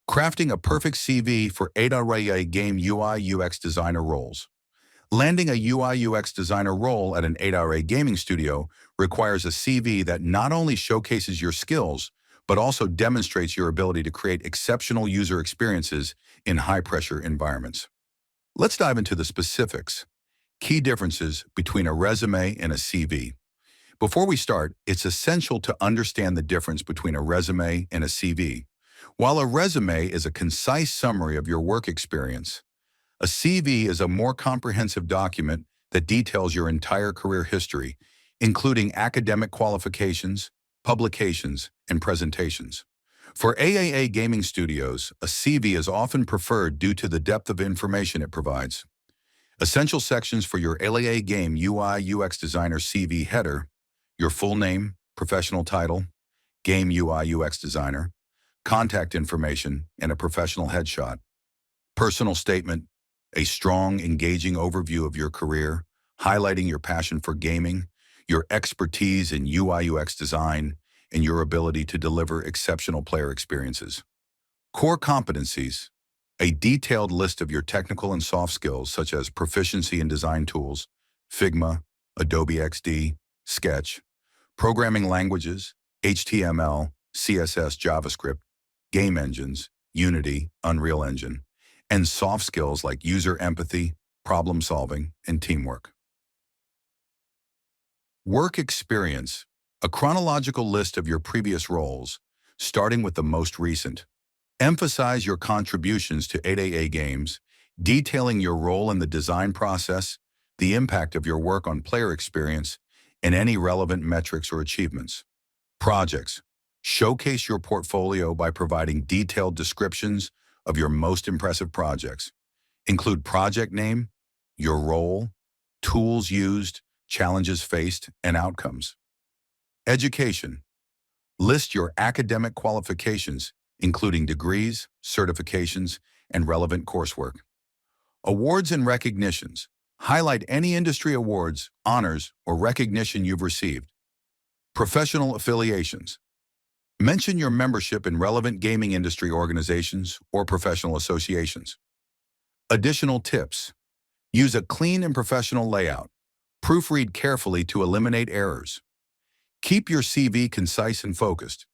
Crafting a perfect CV for AAA game UI/UX designer roles. Landing a UI/UX designer role at an AAA gaming studio requires a CV that not only showcases your skills, but also demonstrates your ability to create exceptional user experiences in high-pressure environments. Let's dive into the specifics. Key differences between a resume and a CV. Before we start, it's essential to understand the difference between a resume and a CV. While a resume is a concise summary of your work experience, a CV is a more comprehensive document that details your entire career history, including academic qualifications, publications, and presentations. For AAA gaming studios, a CV is often preferred due to the depth of information it provides. Essential sections for your AAA game UI/UX designer CV: header, your full name, professional title, game UI/UX designer, contact information, and a professional headshot. Personal statement, a strong, engaging overview of your career, highlighting your passion for gaming, your expertise in UI/UX design, and your ability to deliver exceptional player experiences. Core competencies, a detailed list of your technical and soft skills such as proficiency in design tools, Figma, Adobe XD, Sketch, programming languages, HTML, CSS, JavaScript, game engines, Unity, Unreal Engine, and soft skills like user empathy, problem solving, and teamwork. Work experience, a chronological list of your previous roles, starting with the most recent. Emphasize your contributions to AAA games, detailing your role in the design process, the impact of your work on player experience, and any relevant metrics or achievements. Projects. Showcase your portfolio by providing detailed descriptions of your most impressive projects. Include project name, your role, tools used, challenges faced, and outcomes. Education. List your academic qualifications, including degrees, certifications, and relevant coursework. Awards and recognitions. Highlight any industry awards, honors, or recognition you've received. Professional affiliations. Mention your membership in relevant gaming industry organizations or professional associations. Additional tips. Use a clean and professional layout. Proofread carefully to eliminate errors. Keep your CV concise and focused.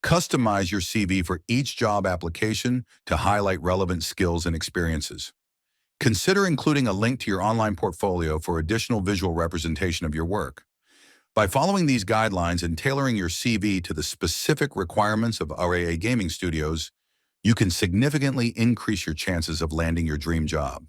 Customize your CV for each job application to highlight relevant skills and experiences. Consider including a link to your online portfolio for additional visual representation of your work. By following these guidelines and tailoring your CV to the specific requirements of AAA gaming studios, you can significantly increase your chances of landing your dream job.